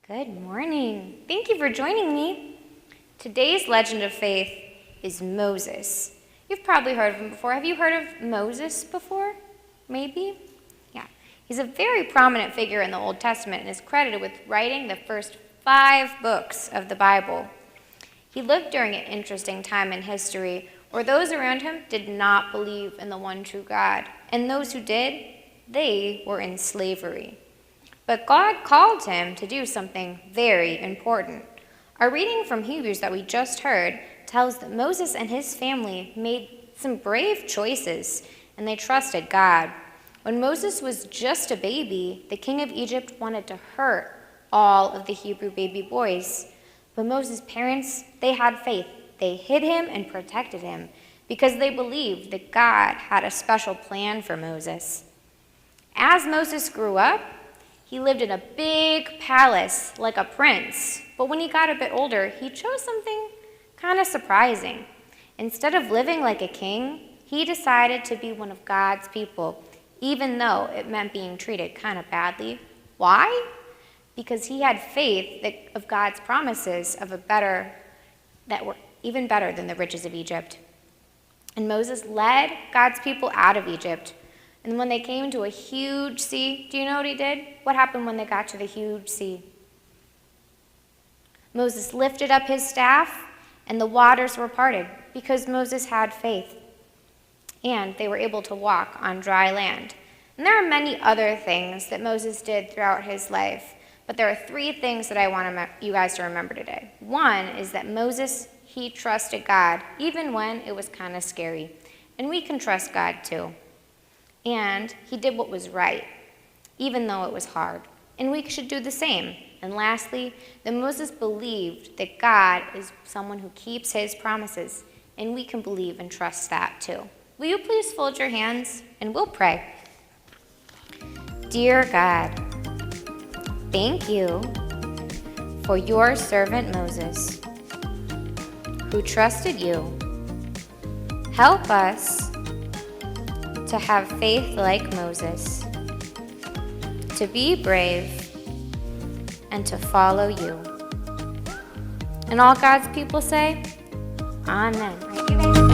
Good morning. Thank you for joining me. Today's legend of faith is Moses. You've probably heard of him before. Have you heard of Moses before? Maybe? Yeah. He's a very prominent figure in the Old Testament and is credited with writing the first 5 books of the Bible. He lived during an interesting time in history where those around him did not believe in the one true God, and those who did, they were in slavery. But God called him to do something very important. Our reading from Hebrews that we just heard tells that Moses and his family made some brave choices, and they trusted God. When Moses was just a baby, the king of Egypt wanted to hurt all of the Hebrew baby boys. But Moses' parents, they had faith. They hid him and protected him because they believed that God had a special plan for Moses. As Moses grew up, he lived in a big palace like a prince, but when he got a bit older, he chose something kind of surprising. Instead of living like a king, he decided to be one of God's people, even though it meant being treated kind of badly. Why? Because he had faith of God's promises that were even better than the riches of Egypt. And Moses led God's people out of Egypt. And when they came to a huge sea, do you know what he did? What happened when they got to the huge sea? Moses lifted up his staff, and the waters were parted because Moses had faith. And they were able to walk on dry land. And there are many other things that Moses did throughout his life, but there are 3 things that I want you guys to remember today. One is that Moses, he trusted God, even when it was kind of scary. And we can trust God too. And he did what was right, even though it was hard. And we should do the same. And lastly, that Moses believed that God is someone who keeps his promises, and we can believe and trust that too. Will you please fold your hands, and we'll pray. Dear God, thank you for your servant Moses, who trusted you. Help us to have faith like Moses, to be brave, and to follow you. And all God's people say, Amen.